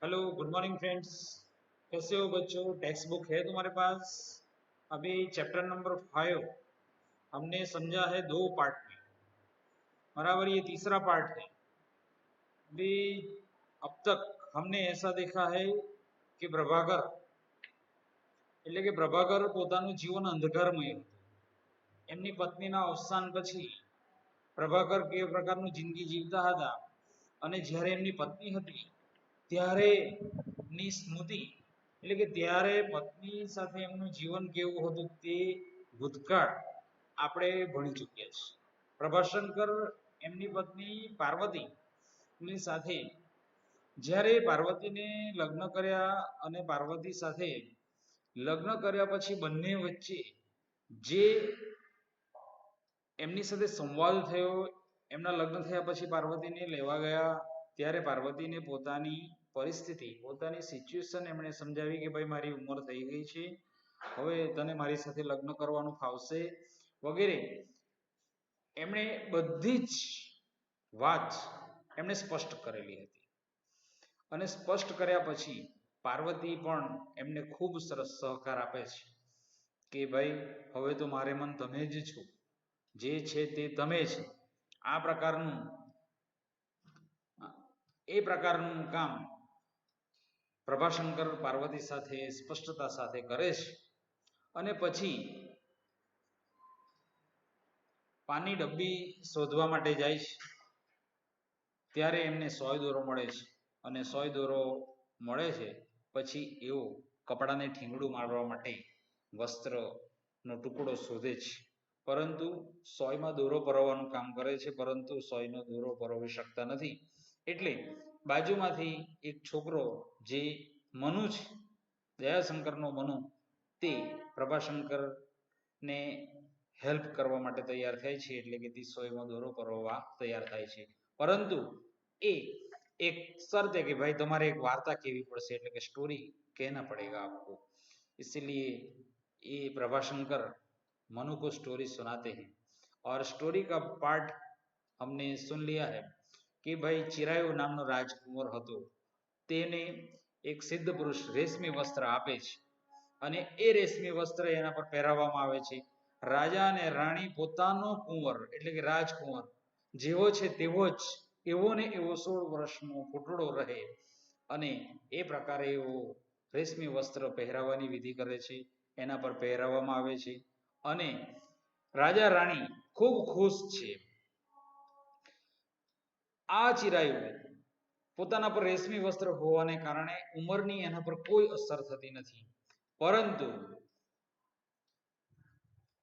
Hello good morning friends. कैसे हो बच्चों? टेक्स्ट बुक है तुम्हारे पास? अभी चैप्टर नंबर 5 हमने समझा है दो पार्ट में। बराबर, ये तीसरा पार्ट है। अभी अब तक हमने ऐसा देखा है कि પ્રભાકર એટલે કે પ્રભાકર પોતાનું જીવન અંધકારમય હતું। એમની પત્નીના અવસાન પછી પ્રભાકર કેવા પ્રકારનું જિંદગી જીવતા હતા અને જ્યારે એમની પત્ની હતી ત્યારે ની સ્મૃતિ એટલે કે ત્યારે પત્ની સાથે એમનું જીવન કેવું હતું તે ભૂતકાળ આપણે ભણી ચૂક્યા છીએ। પ્રભાશંકર એમની પત્ની પાર્વતીની સાથે જ્યારે પાર્વતીને લગ્ન કર્યા અને પાર્વતી સાથે લગ્ન કર્યા પછી બંને વચ્ચે જે એમની સાથે સંવાદ થયો, એમના લગ્ન થયા પછી પાર્વતીને લેવા ગયા ત્યારે પાર્વતીને પોતાની પરિસ્થિતિ, પોતાની સિચ્યુએશન એમણે સમજાવી કે ભાઈ મારી ઉંમર થઈ ગઈ છે, હવે તને મારી સાથે લગ્ન કરવાનું ફાવશે વગેરે એમણે બધી જ વાત એમણે સ્પષ્ટ કરેલી હતી। અને સ્પષ્ટ કર્યા પછી પાર્વતી પણ એમને ખૂબ સરસ સહકાર આપે છે કે ભાઈ હવે તો મારે મન તમે જ છો, જે છે તે તમે છે। આ પ્રકારનું કામ પ્રભાશંકર પાર્વતી સાથે સ્પષ્ટતા સાથે કરે છે। અને પછી પાનની ડબ્બી શોધવા માટે જાય છે ત્યારે એમને સોય દોરો મળે છે અને સોય દોરો મળે છે પછી એઓ કપડાને ઠીંગડું મારવા માટે વસ્ત્રનો ટુકડો શોધે છે, પરંતુ સોયમાં દોરો પરોવવાનું કામ કરે છે, પરંતુ સોયનો દોરો પરોવી શકતા નથી। એટલે બાજુમાંથી એક છોકરો જે મનુ છે, દયાશંકરનો મનુ, તે પ્રભાશંકરને હેલ્પ કરવા માટે તૈયાર થાય છે, એટલે કે તે સોયમાં દોરો પરોવવા તૈયાર થાય છે। પરંતુ એ એક શર્ત है कि भाई तुम्हारे एक वार्ता कहवी पड़से, એટલે કે स्टोरी कहना पड़ेगा आपको। इसलिए ये प्रभाशंकर मनु को स्टोरी सुनाते हैं और स्टोरी का पार्ट हमने सुन लिया है कि भाई चिरायु नामનો રાજકુંવર હતો, તેને એક સિદ્ધ પુરુષ રેશમી વસ્ત્ર આપે છે અને એ રેશમી વસ્ત્ર એના પર પહેરાવવામાં આવે છે। રાજા અને રાણી પોતાનો કુંવર એટલે કે રાજકુંવર જેવો છે તેવો જ એવો ને એવો 16 વર્ષનો ફૂટડો રહે અને એ પ્રકારે એવો રેશમી વસ્ત્ર પહેરાવવાની વિધિ કરે છે, એના પર પહેરાવવામાં આવે છે અને રાજા રાણી ખૂબ ખુશ છે। આ ચિરાયુ પોતાના પર રેશમી વસ્ત્ર હોવાને કારણે ઉંમરની એના પર કોઈ અસર થતી નથી, પરંતુ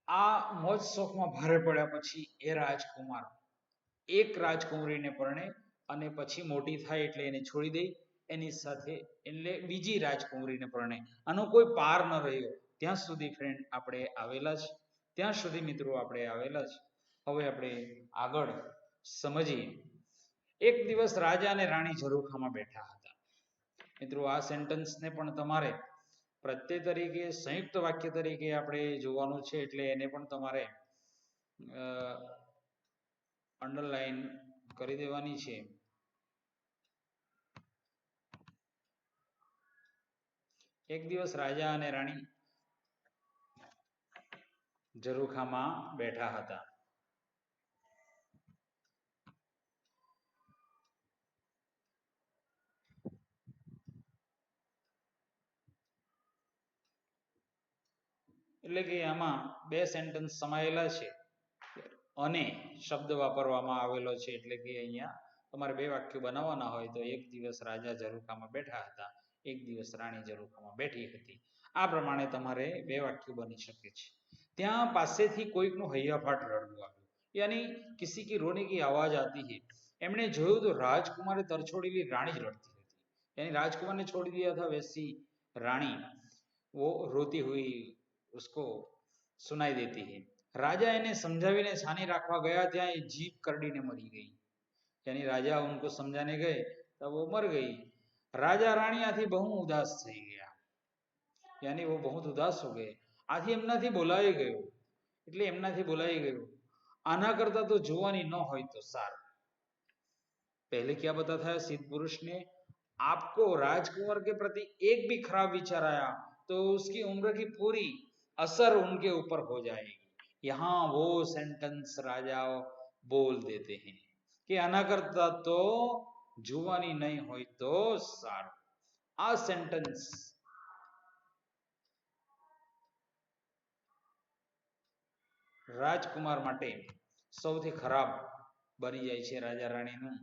આ મોજ શોખમાં ભારે પડ્યા પછી એ રાજકુમાર એક રાજકુમારીને પરણે અને પછી મોટી થાય એટલે એને છોડી દે, એની સાથે એટલે બીજી રાજકુમારીને પરણે। આનો કોઈ પાર ન રહ્યો ત્યાં સુધી ફ્રેન્ડ આપણે આવેલા છે, ત્યાં સુધી મિત્રો આપણે આવેલા છે। હવે આપણે આગળ સમજીએ। એક દિવસ રાજા અને રાણી ઝરૂખામાં બેઠા હતા। મિત્રો આ સેન્ટેન્સને પણ તમારે પ્રત્યય તરીકે, સંયુક્ત વાક્ય તરીકે આપણે જોવાનું છે, એટલે એને પણ તમારે અંડરલાઈન કરી દેવાની છે। એક દિવસ રાજા અને રાણી ઝરૂખામાં બેઠા હતા। એટલે કે આમાં બે સેન્ટેન્સ સમાયેલા છે અને શબ્દ વાપરવામાં આવેલો છે, એટલે કે અહીંયા તમારે બે વાક્યો બનાવવાના હોય તો એક દિવસ રાજા ઝરૂખામાં બેઠા હતા, એક દિવસ રાણી ઝરૂખામાં બેઠી હતી, આ પ્રમાણે તમારે બે વાક્યો બની શકે છે। ત્યાં પાસેથી કોઈકનું હૈયાફાટ રડવું આવ્યું, યાની કિસી કી રોને કી આવાજ આતી હૈ। એમણે જોયું તો રાજકુમારે તરછોડેલી રાણી જ રડતી હતી, यानी राजकुमार ने छोड़ दिया था वैसी रानी वो रोती हुई उसको सुनाई देती है। राजा इन्हें समझावीने शानी राखवा गया ત્યાં એ जीभ करड़ीने मरी गई, यानी राजा उनको समझाने गए तब वो मर गई। राजा रानी आथी बहु उदास થઈ ગયા, यानी वो बहुत उदास हो गए। आथी એમનાથી બોલાઈ ગયું, એટલે એમનાથી બોલાઈ ગયું, આના કરતા તો જુવાની ન હોય તો સારું। पहले क्या बता था सिद्ध पुरुष ने आपको राजकुमार के प्रति एक भी खराब विचार आया तो उसकी उम्र की पूरी असर उनके ऊपर हो जाएगी। यहां वो सेंटेंस राजा बोल देते हैं कि आना करता तो जुवानी नहीं हुई तो सारू। आ सेंटेंस રાજકુમાર માટે સૌથી ખરાબ બની જાય છે રાજા રાણીનું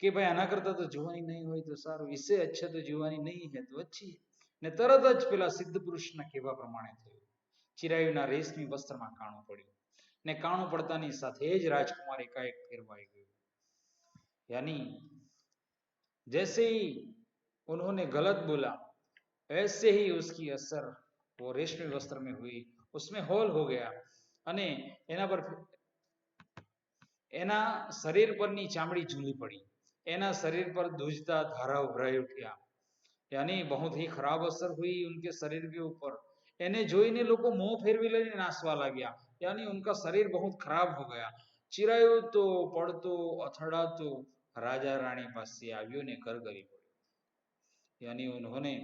કે ભાઈ આના કરતા તો જુવાની નહીં હોય તો સારું, ઇસે અચ્છા તો જુવાની નહીં હે તો અચ્છી. ને તરત જ પેલા સિદ્ધ પુરુષના કહેવા પ્રમાણે થયું. ચિરાયુના રેશમી વસ્ત્રમાં કાણું પડ્યું ને કાણું પડતાની સાથે જ રાજકુમાર એકાએક ફેરવાઈ ગયું. यानी जैसे ही उन्होंने गलत बोला ऐसे ही उसकी असर वो रेशमी वस्त्र में हुई, उसमें होल हो गया અને એના પર એના શરીર પરની ચામડી ઝૂલી પડી, એના શરીર પર દૂજતા धारा उभराई उठ्या. यानी बहुत ही खराब असर हुई उनके शरीर के ऊपर. એને જોઈને લોકો મોં ફેરવી લઈને નાસવા લાગ્યા. यानी उनका शरीर बहुत खराब हो गया. ચિરાયુ તો પડતો અથડાતો राजा रानी પાસે આવ્યો ને કરગરી પડ્યો. यानी उन्होंने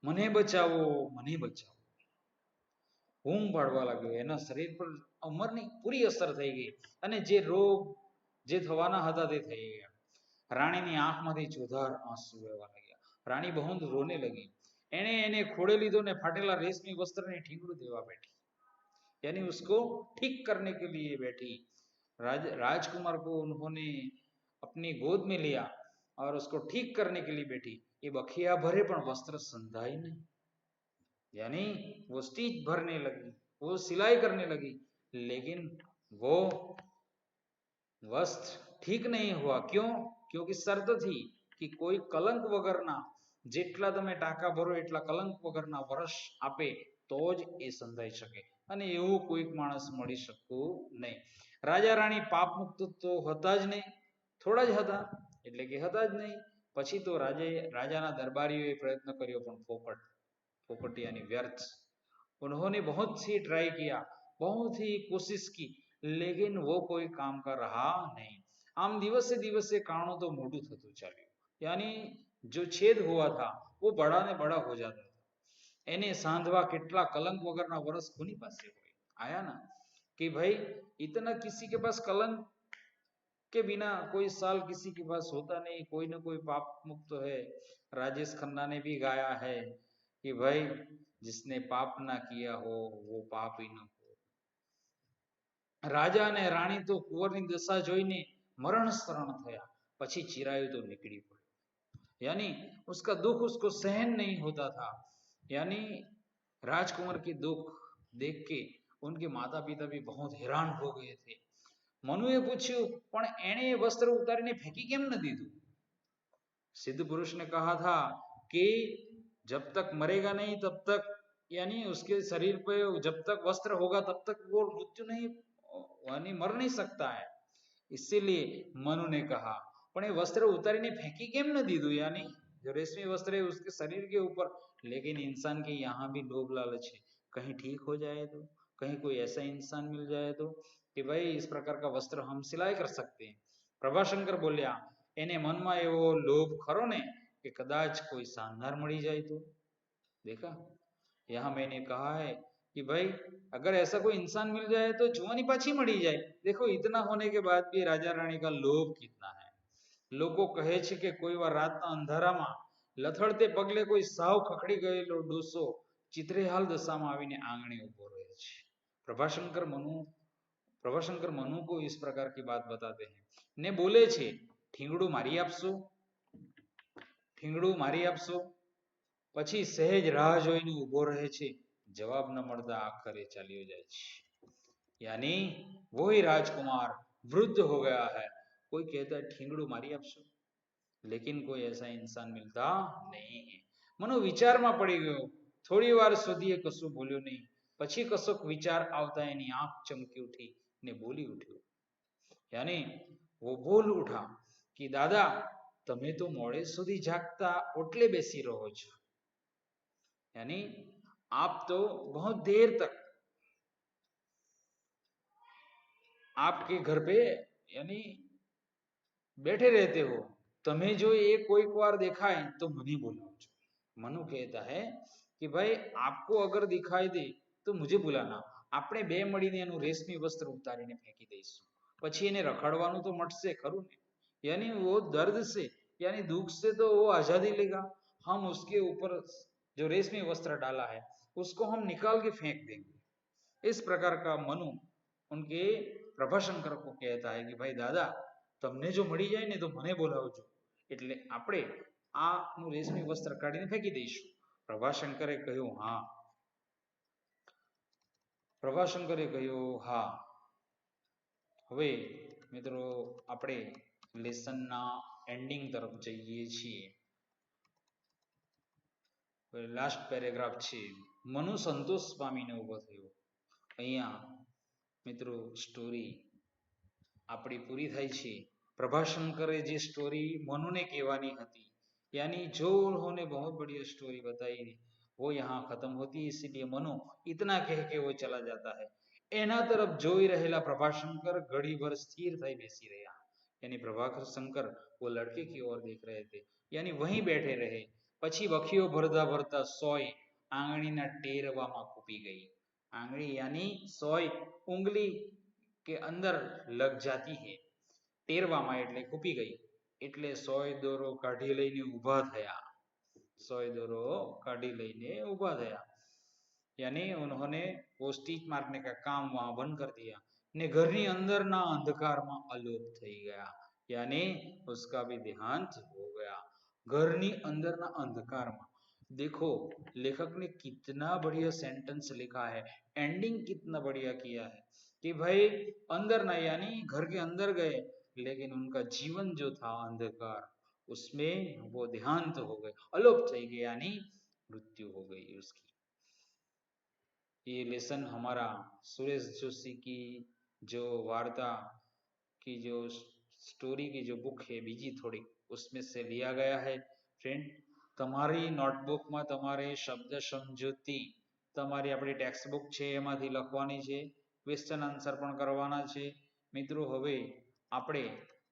મને બચાવો મને બચાવો બૂમ પાડવા લાગ્યો. એના શરીર પર ઉંમરની પૂરી અસર થઈ ગઈ અને જે રોગ જે થવાના હતા તે થઈ ગયા. રાણીની આંખમાંથી જોધાર આંસુ વહેવા લાગ્યા. રાણી બહુ રોને લગી. એણે એને ખોડે લીધો ને फाटेला रेशमी वस्त्र ने ठीकड़ू देवा बैठी. यानी उसको ठीक करने के लिए बैठी. राजकुमार को उन्होंने अपनी गोद में लिया और उसको ठीक करने के लिए बैठी. ये बखिया भरे पण वस्त्र संधाई नहीं. यानी वो स्टिच भरने लगी, वो सिलाई करने लगी, लेकिन वो वस्त्र ठीक नहीं हुआ. क्यों? क्योंकि शर्त थी कि कोई कलंक वगरना જેટલા તમે ટાંકા ભરો એટલા કલંક વગરના વર્ષ આપે તો જ એ સંધાઈ શકે, અને એવું કોઈક માણસ મળી શકતું નહીં. રાજા રાણી પાપ મુક્ત તો હતા જ નહીં, થોડા જ હતા, એટલે કે હતા જ નહીં. પછી તો રાજાના દરબારીઓએ પ્રયત્ન કર્યો પણ फोकट यानी व्यर्थ. उन्होंने बहुत सी ट्राई किया, बहुत ही कोशिश की, लेकिन वो कोई काम का रहा नहीं. आम दिवसे दिवसे काणो तो मोटू थतुं चाल्યું. यानी जो छेद हुआ था वो बड़ा ने बड़ा हो जाता था. એને સાંધવા કેટલા કલંક વગરના વર્ષ કોની પાસે હોય આયા ના कि भाई इतना किसी के पास कलंक के बिना कोई साल किसी के पास होता नहीं, कोई ना कोई पाप मुक्त है. राजेश खन्ना ने भी गाया है कि भाई जिसने पाप ना किया हो वो पाप ही न हो. राजा ने रानी तो कुंवरनी दशा જોઈને મરણ શરણ થયા. પછી ચિરાયુ તો નીકળી પડ્યો. यानी उसका दुख उसको सहन नहीं होता था. यानी राजकुमार के दुख देख के उनके माता पिता भी बहुत हैरान हो गए थे. मनुए पूछ्યું પણ એણે વસ્ત્ર ઉતારીને ફેંકી કેમ ન દીધું? सिद्ध पुरुष ने कहा था कि जब तक मरेगा नहीं तब तक, यानी उसके शरीर पे जब तक वस्त्र होगा तब तक वो मृत्यु नहीं, यानी मर नहीं सकता है. इसीलिए मनु ने कहा પણ એ વસ્ત્ર ઉતારીને ફેંકી કેમ ન દીધું? यानी जो रेशमी वस्त्र है उसके शरीर के ऊपर. लेकिन इंसान के यहाँ भी लोभ लालच है, कहीं ठीक हो जाए तो, कहीं कोई ऐसा इंसान मिल जाए तो कि भाई इस प्रकार का वस्त्र हम सिलाई कर सकते हैं. प्रभाशंकर बोल्या એને મનમાં એવો લોભ ખરો ને कि कदाच कोई शानदार मળી जाए तो. देखा, यहाँ मैंने कहा है कि भाई अगर ऐसा कोई इंसान मिल जाए तो जुआनी पाछी मળી जाए. देखो इतना होने के बाद भी राजा रानी का लोभ कितना है. લોકો કહે છે કે કોઈ વાર રાતના અંધારામાં લથડતે પગલે કોઈ સાવ ખખડી ગયેલો ડોસો ચિત્રેહાલ દશામાં આવીને આંગણે ઊભો રહે છે. પ્રભાશંકર મનુ को इस प्रकार की बात बताते हैं ने बोले છે ઠીંગડું મારી આપશો, ઠીંગડું મારી આપશો. પછી સહેજ રાહ જોઈને ઊભો રહે છે, જવાબ ન મળતા આખરે ચાલ્યો જાય છે. यानी वही राजकुमार वृद्ध हो गया है. कोई कहता है ठींगड़ू मारी आपशो, लेकिन कोई ऐसा इंसान मिलता नहीं है. मनो विचाરમાં પડી ગયો. થોડી વાર સુધી એ કશું બોલ્યો નહીં. પછી કશોક વિચાર આવતા એની આંખ ચમકી ઉઠી ને બોલી ઉઠ્યો. यानी वो बोल उठा कि दादा તમે તો મોડે સુધી જાગતા ઓટલે બેસી રહો છો. यानी आप तो बहुत देर तक आपके घर पे यानी बैठे रहते हो. તમે જો એ કોઈક વાર દેખાય તો મને बुलाओ। मनु कहता है कि भाई आपको अगर दिखाई दे तो मुझे बुलाना। આપણે બે મળીને એનું રેશમી વસ્ત્ર ઉતારીને ફેંકી દઈશું, પછી એને રખડવાનું તો મટશે ખરું ને। यानी वो दर्द से यानी दुख से तो वो आजादी लेगा, हम उसके ऊपर जो रेशमी वस्त्र डाला है उसको हम निकाल के फेंक देंगे। इस प्रकार का मनु उनके प्रभाशंकर को कहता है कि भाई दादा તમને જો મળી જાય ને તો મને બોલાવજો, એટલે આપણે આનું રેશમી વસ્ત્ર કાઢીને ફેંકી દઈશું। પ્રભાશંકરે કહ્યું હા, પ્રભાશંકરે કહ્યું હા। હવે મિત્રો આપણે લેસનના એન્ડિંગ તરફ જઈએ છીએ। લાસ્ટ પેરેગ્રાફ છે, મનુ સંતોષ પામીને ઊભો થયો। અહીંયા મિત્રો સ્ટોરી આપણી પૂરી થાય છે। प्रभाशंकरे जी स्टोरी मनु ने कहवानी हती, यानी जो उन्होंने बहुत बढ़िया स्टोरी बताई वो यहाँ खत्म होती, इसीलिए मनु इतना कह के वो चला जाता है। एना तरफ जोई रहेला प्रभाशंकर घड़ी भर स्थिर थई बेसी रह्या, यानी प्रभाशंकर वो लड़के की ओर देख रहे थे, यानी वहीं बैठे रहे। पछी वखियो भरता भरता सोय आंगळीना टेरवामां कूपी गई। आंगળી यानी सोय उंगली के अंदर लग जाती है, ટેરવામાં એટલે કૂપી ગઈ, એટલે સોય દોરો કાઢી લઈને ઊભા થયા। સોય દોરો કાઢી લઈને ઊભા થયા, यानी उन्होंने वो स्टिच मारने का काम वहां बंद कर दिया ने घरनी अंदरना अंधकारमां अलोप થઈ ગયા, यानी उसका भी देहांत हो गया। घरनी अंदरना अंधकारमां, देखो लेखक ने कितना बढ़िया सेंटेंस लिखा है, एंडिंग कितना बढ़िया किया है कि भाई अंदर ना यानी घर के अंदर गए, लेकिन उनका जीवन जो था अंधकार उसमें वो देहांत हो गए, अलोप થઈ गए, यानी मृत्यु हो गई उसकी। ये लेसन हमारा सुरेश जोशी की जो वार्ता की जो स्टोरी की जो बुक है बीजी थोड़ी उसमें से लिया गया है। फ्रेंड તમારી નોટબુકમાં તમારે શબ્દ સમજૂતી તમારી આપણી ટેક્સ્ટ બુક છે એમાંથી લખવાની છે, ક્વેશ્ચન આન્સર પણ કરવાના છે। મિત્રો હવે આપણે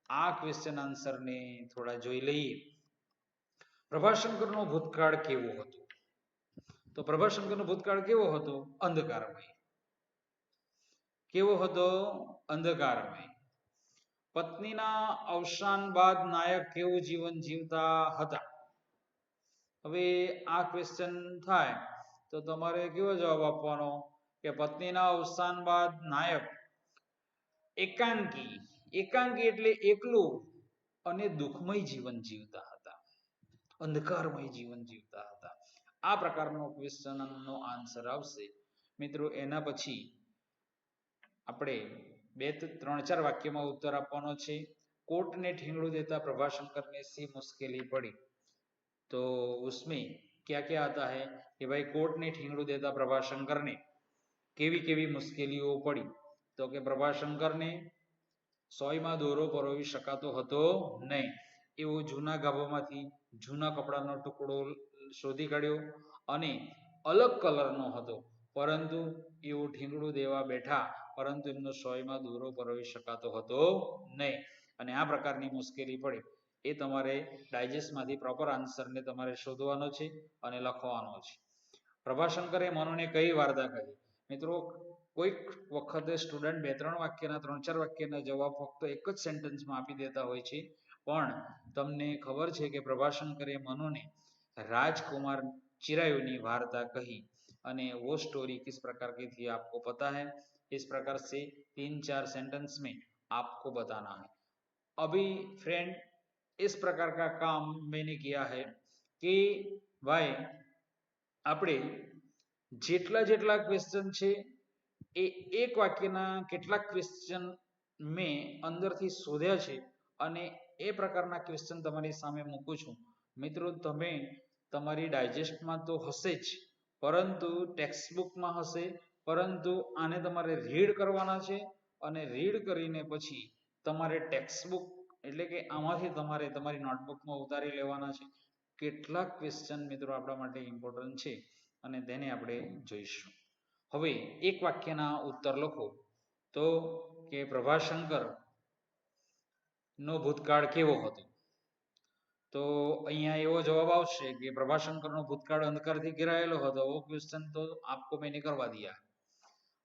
આ ક્વેશ્ચન આન્સરને થોડા જોઈ લઈએ। પ્રભાશંકરનો ભૂતકાળ કેવો હતો? તો પ્રભાશંકરનો ભૂતકાળ કેવો હતો? અંધકારમય। કેવો હતો? અંધકારમય। પત્નીના અવસાન બાદ નાયક કેવું જીવન જીવતા હતા? હવે આ ક્વેશ્ચન થાય તો તમારે કેવો જવાબ આપવાનો કે પત્નીના અવસાન બાદ નાયક એકાંકી, એકાંકી એટલે એકલું અને દુઃખમય જીવન જીવતા હતા, અંધકારમય જીવન જીવતા હતા। આ પ્રકારનો ક્વેશ્ચનનો આન્સર આવશે। મિત્રો એના પછી આપણે 2-3-4 વાક્યમાં ઉત્તર આપવાનો છે। કોર્ટને ઠીંગણું દેતા प्रभाशंकर सी मुश्किली पड़ी, तो उसमें क्या क्या आता है कि भाई कोर्ट ने ठींगड़ू देता प्रभाशंकर ने केवी केवी मुश्केलीओ पड़ी, तो कि प्रभाशंकर ने सोय में दोरो परोवी शकातो हतो नहीं, एवो जूना गाभामांथी जूना कपड़ानो टुकड़ो शोधी काढ्यो अने अलग कलरनो हतो, परंतु एवो ठींगड़ू देवा बैठा परंतु एमनो सोय में दोरो परोवी शकातो हतो नहीं, अने आ प्रकारनी मुश्केली पड़ी। એ તમારે ડાયજેસ્ટમાંથી પ્રોપર આન્સરને તમારે શોધવાનો છે અને લખવાનો છે। પ્રભાશંકરે મનુને કઈ વાર્તા કહી? મિત્રો કોઈક વખતે સ્ટુડન્ટ 2-3 વાક્યના 3-4 વાક્યના જવાબ ફક્ત એક જ સેન્ટેન્સમાં આપી દેતા હોય છે, પણ તમને ખબર છે કે પ્રભાશંકરે મનુને राजकुमार चिरायु वार्ता कही, अने वो स्टोरी किस प्रकार की थी आपको पता है। इस प्रकार से 3-4 सेंटेंस में आपको बताना है। अभी फ्रेंड इस प्रकार का काम मैंने किया है कि भाई આપણે જેટલા જેટલા ક્વેશ્ચન છે એ એક વાક્યના કેટલાક ક્વેશ્ચન મેં અંદરથી શોધ્યા છે અને એ પ્રકારના ક્વેશ્ચન તમારી સામે મૂકું છું। મિત્રો તમે તમારી ડાયજેસ્ટમાં તો હશે જ, પરંતુ ટેક્સ્ટ બુકમાં હશે, પરંતુ આને તમારે રીડ કરવાના છે અને રીડ કરીને પછી તમારે ટેક્સ્ટ બુક એટલે કે આમાંથી તમારે તમારી નોટબુકમાં ઉતારી લેવાના છે। કેટલાક ક્વેશ્ચન મિત્રો આપણા માટે ઇમ્પોર્ટન્ટ છે અને તેને આપણે જોઈશું। હવે એક વાક્યના ઉત્તર લખો તો કે પ્રભાશંકર નો ભૂતકાળ કેવો હતો? તો અહીંયા એવો જવાબ આવશે કે પ્રભાશંકરનો ભૂતકાળ અંધકારથી ઘેરાયેલો હતો. वो क्वेश्चन तो आपको मैंने करवा दिया.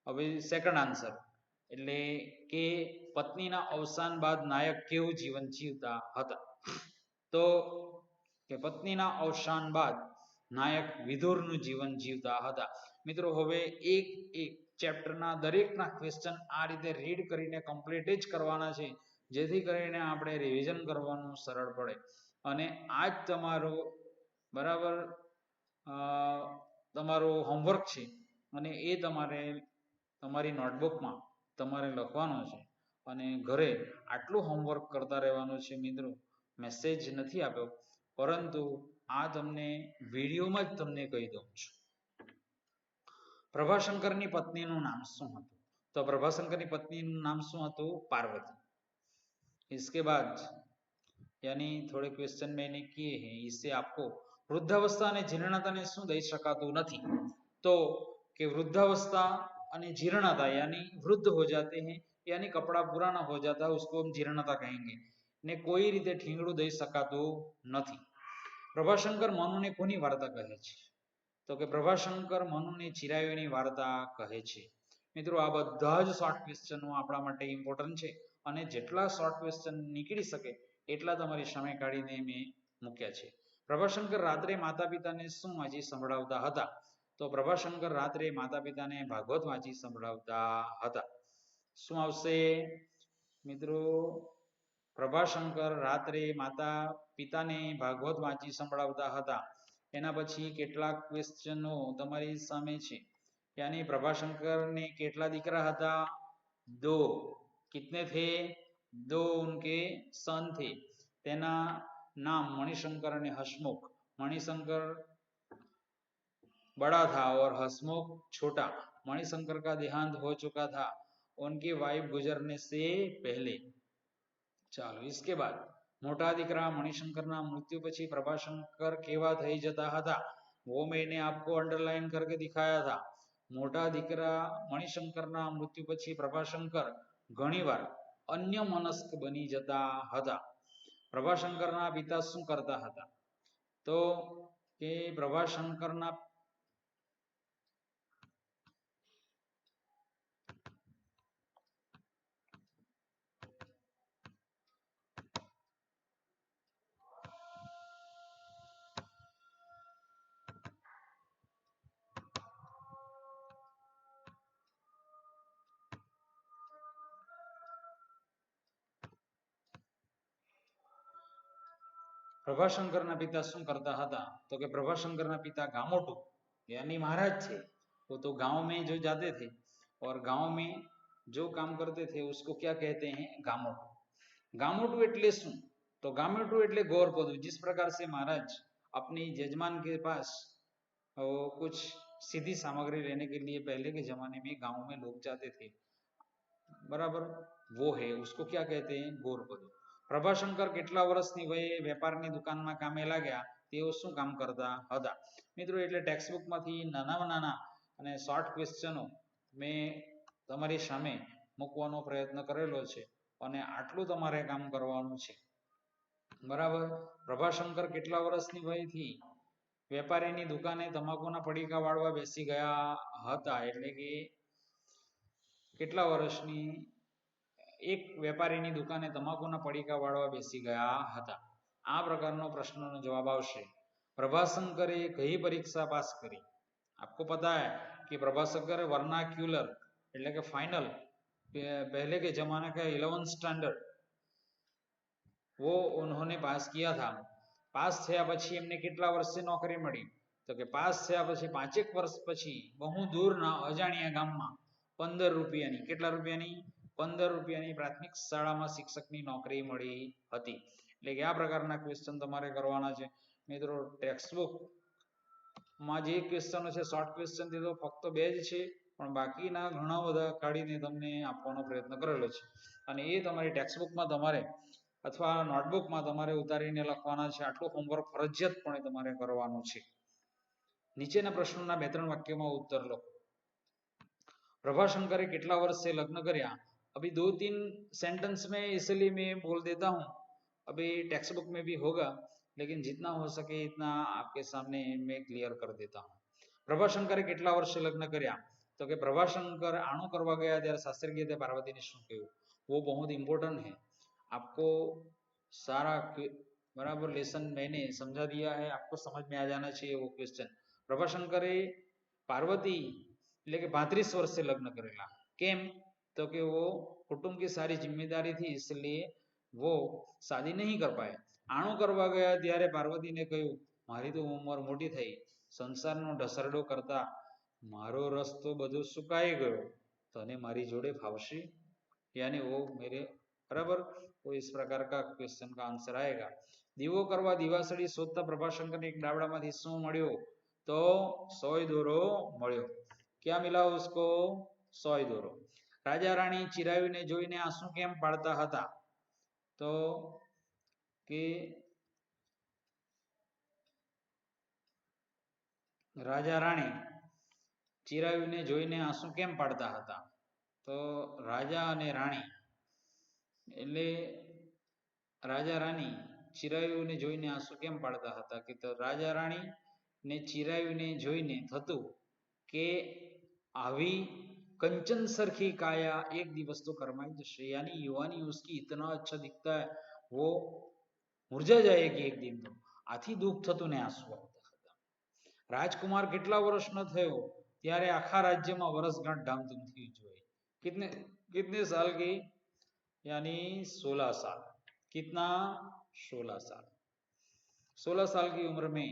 હવે સેકન્ડ આન્સર એટલે કે પત્નીના અવસાન બાદ નાયક કેવું જીવન જીવતા હતા. તો કે પત્નીના અવસાન બાદ નાયક વિધુરનું જીવન જીવતા હતા. મિત્રો હવે એક એક ચેપ્ટરના દરેકના ક્વેશ્ચન આ રીતે રીડ કરીને કમ્પ્લીટ જ કરવાના છે, જેથી કરીને આપણે રિવિઝન કરવાનું સરળ પડે. અને આ જ તમારો બરાબર તમારો હોમવર્ક છે અને એ તમારે તમારી નોટબુકમાં તમારે લખવાનું છે અને ઘરે આટલું હોમવર્ક કરતા રહેવાનું છે. મિત્રો મેસેજ નથી આપ્યો, પરંતુ આ તમને વિડીયોમાં જ તમને કહી દઉં છું. પ્રભાશંકરની પત્નીનું નામ શું હતું? તો પ્રભાશંકરની પત્નીનું નામ શું હતું? पार्वती. इसके बाद यानी थोड़े क्वेश्चन मैंने किए हैं, इससे आपको वृद्धावस्था અને જીર્ણતાને શું દઈ શકાતું નથી? तो कि वृद्धावस्था અને जीर्णता यानी वृद्ध हो जाते हैं यानी कपड़ा पुराना हो जाता है, उसको हम जीर्णता कहेंगे. ने કોઈ રીતે ઠીંગડું દઈ શકાતું નથી. પ્રભાશંકર મનુને કોની વાર્તા કહે છે? તો કે પ્રભાશંકર મનુને ચિરાયુની વાર્તા કહે છે. મિત્રો આ બધા જ શોર્ટ ક્વેશ્ચનો આપણા માટે ઇમ્પોર્ટન્ટ છે અને જેટલા શોર્ટ ક્વેશ્ચન નીકળી શકે એટલા તમારી સામે કાઢીને મેં મૂક્યા છે. પ્રભાશંકર રાત્રે માતા પિતાને શું વાંચી સંભળાવતા હતા? તો પ્રભાશંકર રાત્રે માતા પિતાને ભાગવત વાંચી સંભળાવતા હતા. શું આવશે મિત્રો? પ્રભાશંકર રાત્રે માતા પિતાને ભાગવત વાંચી સંભળાવતા હતા. એના પછી કેટલાક ક્વેશ્ચનો તમારી સામે છે. यानी प्रभाशंकर ने કેટલા દીકરા હતા? 2. कितने थे? 2 उनके सन थे. तेना नाम मणिशंकर और हसमुख. मणिशंकर बड़ा था और हसमुख छोटा. मणिशंकर का देहांत हो चुका था उनकी वाइफ गुजरने से पहले. चलो इसके बाद मोटा દીકરા મણિશંકરના મૃત્યુ પછી પ્રભાશંકર કેવા થઈ જતા હતા? वो मैंने आपको अंडरलाइन करके दिखाया था. મોટા દીકરા મણિશંકરના મૃત્યુ પછી પ્રભાશંકર ઘણીવાર અન્ય મનસ્ક બની જતા હતા. પ્રભાશંકરના પિતા શું કરતા હતા? તો કે પ્રભાશંકરના प्रभाशंकर पिता शू करता था? तो कि प्रभाशंकर पिता गामोटू यानी महाराज थे. वो तो गांव में जो जाते थे और गांव में जो काम करते थे उसको क्या कहते हैं? गामोटू. गामोटू एटले शू? तो गामोटू एटले गौरपदु. जिस प्रकार से महाराज अपनी जजमान के पास कुछ सीधी सामग्री लेने के लिए पहले के जमाने में गांव में लोग जाते थे, बराबर, वो है, उसको क्या कहते हैं? गौरपदु. પ્રભાશંકર કેટલા વર્ષની વયે વેપારની દુકાનમાં કામે લાગ્યા? તેઓ શું કામ કરતા હતા? મિત્રો એટલે ટેક્સ્ટબુકમાંથી નાનામાં નાના અને શોર્ટ ક્વેશ્ચનો મેં તમારી સામે મૂકવાનો પ્રયત્ન કરેલો છે અને આટલું તમારે કામ કરવાનું છે, બરાબર. પ્રભાશંકર કેટલા વર્ષની વયથી વેપારીની દુકાને તમાકુના પડીકા વાળવા બેસી ગયા હતા? એટલે કે કેટલા વર્ષની એક વેપારીની દુકાને તમાકુના પડીકા વાળવા બેસી ગયા હતા? આ પ્રકારનો પ્રશ્નનો જવાબ આવશે. પ્રભાશંકરે કઈ પરીક્ષા પાસ કરી? आपको पता है कि प्रभाशंकर वर्नाक्यूलर એટલે કે फाइनल पहले के जमाने का 11th स्टैंडर्ड वो उन्होंने पास किया था. पास થયા પછી એમને કેટલા વર્ષે નોકરી મળી? તો કે પાસ થયા પછી 5 વર્ષ પછી બહુ દૂરના અજાણ્યા ગામમાં 15 રૂપિયાની, કેટલા રૂપિયાની? 15 રૂપિયાની પ્રાથમિક શાળામાં શિક્ષકની નોકરી મળી હતી. એટલે કે આ પ્રકારના ક્વેશ્ચન તમારે કરવાના છે. મિત્રો ટેક્સ્ટબુક માં જે ક્વેશ્ચનો છે શોર્ટ ક્વેશ્ચન તે તો ફક્ત 2 જ છે, પણ બાકીના ઘણા બધા કાઢીને તમને આપવાનો પ્રયત્ન કરેલો છે અને એ તમારી ટેક્સ્ટબુકમાં તમારે અથવા નોટબુકમાં તમારે ઉતારીને લખવાના છે. આટલું હોમવર્ક ફરજિયાતપણે તમારે કરવાનું છે. નીચેના પ્રશ્નોના 2-3 વાક્યમાં ઉત્તર લખો. प्रभाशंकर कितना वर्ष से लग्न કર્યા? अभी 2-3 सेंटेंस में इसलिए मैं बोल देता हूँ, अभी टेक्स्ट बुक में भी होगा, लेकिन जितना हो सके इतना आपके सामने मैं क्लियर कर देता हूँ। પ્રભાશંકરે કેટલા વર્ષે લગ્ન કર્યા? तो कि प्रभाशंकर आणु करवा गया ત્યારે सासरे गए थे पार्वती ने शू कहू? वो बहुत इंपॉर्टेंट है, आपको सारा बराबर लेसन मैंने समझा दिया है, आपको समझ में आ जाना चाहिए वो क्वेश्चन। प्रभाशंकरे पार्वती એટલે કે 35 વર્ષે લગ્ન કરેલા। કેમ? तो कि वो कुटुंब की सारी जिम्मेदारी थी इसलिए वो शादी नहीं कर पाए। आणु करवा गया ત્યારે પાર્વતીને કહ્યું મારી તો ઉંમર મોટી થઈ, સંસારનો ઢસરડો કરતા मारो रस तो બધો સુકાઈ ગયો, तने मारी जोड़े फावशी? यानी वो मेरे बराबर वो इस प्रकार का क्वेश्चन का आंसर आएगा। दीवो करवा दिवासળી શોધતા પ્રભાશંકરને एक डाबડામાંથી શું મળ્યો? तो સોય દોરો મળ્યો। क्या मिला उसको? સોય દોરો। રાજા રાણી ચિરાવીને જોઈને આંસુ કેમ પાડતા હતા? तो कि રાજા રાણી ચિરાવીને જોઈને આંસુ કેમ પાડતા હતા? તો રાજા અને રાણી એટલે રાજા રાણી ચિરાયુને જોઈને આંસુ કેમ પાડતા હતા? કે તો રાજા રાણી ને ચિરાયુને જોઈને થતું કે આવી कंचन सरखी काया एक दिवस तो करमाई जशे, यानी युवानी उसकी इतना अच्छा दिखता है वो मुरझा जाएगी एक दिन, तो आथी दुख थतुं ने आंसू आवता हता। राजकुमार કેટલા વર્ષનો થયો ત્યારે આખા રાજ્યમાં વર્ષગાંઠ ધામધૂમથી ઉજવાઈ। कितने कितने साल की? यानी 16 साल। कितना? 16 साल। 16 साल की उम्र में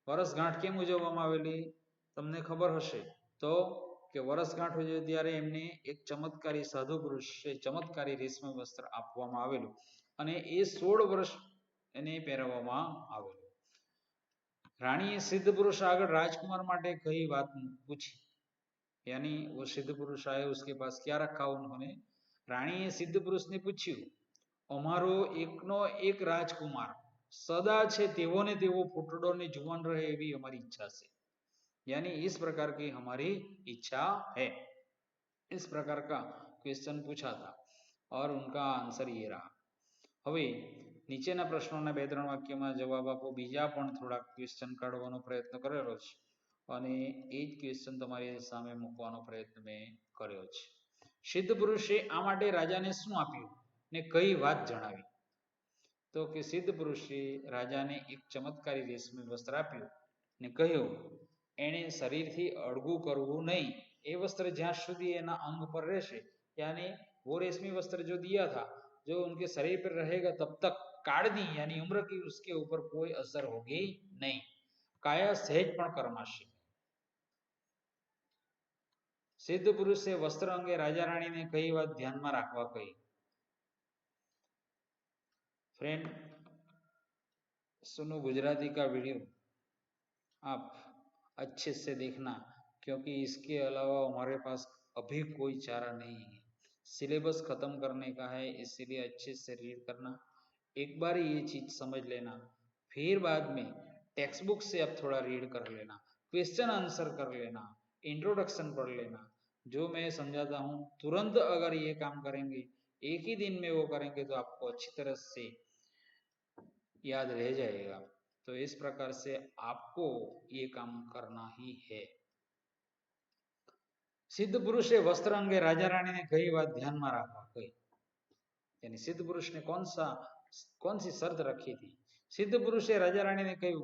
વર્ષગાંઠ કેમ ઉજવવામાં આવેલી? તમને ખબર હશે તો કે વર્ષગાંઠ ઉજવે ત્યારે એમને એક ચમત્કારી સાધુ પુરુષે ચમત્કારી રેશમી વસ્ત્ર આપવામાં આવેલું અને એ 16 વર્ષ એને પહેરવામાં આવેલું। રાણીએ સિદ્ધ પુરુષ આગળ રાજकुमार માટે કઈ વાત પૂછી? यानी वो सिद्ध पुरुष आए उसके पास क्या रखा उन्होंने? राणीए सिद्ध पुरुष ने पूछ्યું અમારો એકનો એક રાજકુમાર સદા છે તેવો ને તેવો ફૂટડો ને જુવાન રહે એવી અમારી ઈચ્છા છે। यानी इस प्रकार की हमारी इच्छा है। इस प्रकार का क्वेश्चन पूछा था और उनका आंसर ये रहा। હવે નીચેના પ્રશ્નોના 2-3 વાક્યમાં જવાબ આપો। બીજા પણ થોડા ક્વેશ્ચન કાઢવાનો પ્રયત્ન કરેલો છે અને એ જ ક્વેશ્ચન તમારી સામે મૂકવાનો પ્રયત્ન મેં કર્યો છે। સિદ્ધ પુરુષે આ માટે રાજાને શું આપ્યું ને કઈ વાત જણાવી? તો કે સિદ્ધ પુરુષે રાજાને એક ચમત્કારી રેશમી વસ્ત્ર આપ્યું ને કહ્યું એને શરીરથી અળગું કરવું નહીં, એ વસ્ત્ર જ્યાં સુધી એના અંગ પર રહેશે, यानी वो रेशमी वस्त्र जो दिया था जो उनके शरीर पर रहेगा तब तक काढ़नी यानी उम्र की उसके ऊपर कोई असर होगी नहीं, काया सहज पण करमाशे। सिद्ध पुरुष से वस्त्र अंगे राजा राणी ने कई बात ध्यान में राखवा कही? फ्रेंड सुनो गुजराती का वीडियो आप अच्छे से देखना, क्योंकि इसके अलावा हमारे पास अभी कोई चारा नहीं है। सिलेबस खत्म करने का है, इसीलिए अच्छे से रीड करना, एक बार ये चीज समझ लेना, फिर बाद में टेक्स्ट बुक से अब थोड़ा रीड कर लेना, क्वेश्चन आंसर कर लेना, इंट्रोडक्शन पढ़ लेना। जो मैं समझाता हूँ तुरंत अगर ये काम करेंगे, एक ही दिन में वो करेंगे तो आपको अच्छी तरह से याद रह जाएगा। तो इस प्रकार से आपको ये काम करना ही है। सिद्ध पुरुषे वस्त्र अंगे राजा राणी ने कई बात ध्यान में रखवा कही? यानी सिद्ध पुरुष ने कौन सी शर्त रखी थी? सिद्ध पुरुषे राजा राणी ने કહ્યું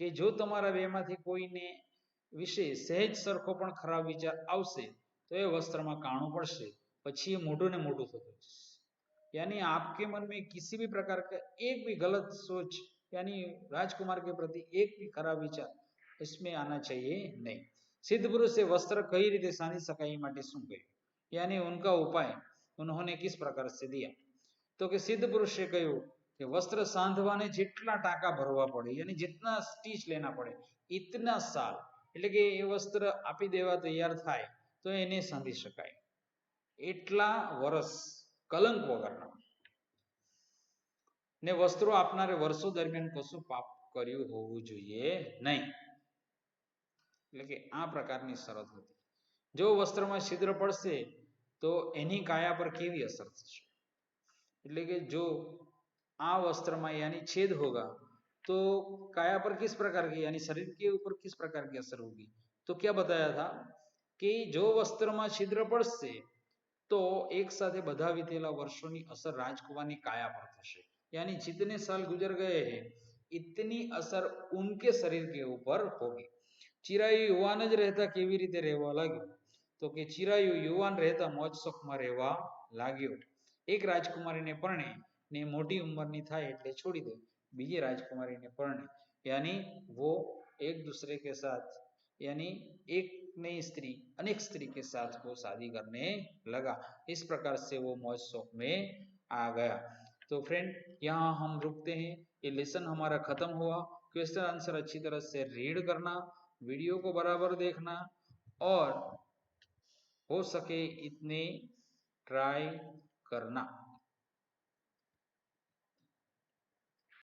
કે જો તમારા બેમાંથી કોઈને વિશે સહેજ સરખો પણ ખરાબ વિચાર આવશે તો એ વસ્ત્રમાં કાણું પડશે, પછી એ મોટું ને મોટું થતું જશે। यानी आपके मन में किसी भी प्रकार का एक भी गलत सोच यानी राजकुमार के प्रति एक भी खराब विचार इसमें आना चाहिए नहीं। सिद्ध पुरुष से वस्त्र कई रीते साधी सकाई माटे શું કહ્યું? यानी उनका उपाय उन्होंने किस प्रकार से दिया? तो कि सिद्ध पुरुषे કહ્યું कि वस्त्र સાંધવાને જેટલા ટાંકા ભરવા પડે यानी जितना स्टिच लेना पड़े इतना साल, એટલે કે એ વસ્ત્ર આપી દેવા તૈયાર થાય તો એને સાંધી શકાય, એટલા વર્ષ કલંક વગરના ને વસ્ત્રો આપનારે વર્ષો દરમિયાન કશું પાપ કર્યું હોવું જોઈએ નહીં, એટલે કે આ પ્રકારની શરત હતી। જો વસ્ત્રમાં છિદ્ર પડશે તો એની કાયા પર કેવી અસર થશે? એટલે કે જો આ વસ્ત્રમાં यानी छेद होगा तो काया पर किस प्रकार की यानी शरीर के ऊपर किस प्रकार की असर होगी? तो क्या बताया था कि जो વસ્ત્રમાં છિદ્ર પડશે तो एक साथ बधा वीतेला वर्षों की असर राजकुमार की काया पर थशे, यानी जितने साल गुजर गए हैं इतनी असर उनके शरीर के ऊपर होगी। चिरायु युवान ज रहता केवी रीते રહેવા લાગ્યો? तो कि चिरायु युवान रहता मौज शौक में રહેવા लाग्यो। एक राजकुमारी ने परणे ने मोटी उम्र ની થાય એટલે છોડી દે, બીજી राजकुमारी ने परणे यानी वो एक दूसरे के साथ यानी एक नई स्त्री अनेक स्त्री के साथ वो शादी करने लगा। इस प्रकार से वो मौज शौक में आ गया। तो फ्रेंड यहाँ हम रुकते हैं, ये लेसन हमारा खत्म हुआ। क्वेश्चन आंसर अच्छी तरह से रीड करना, वीडियो को बराबर देखना और हो सके इतने ट्राई करना।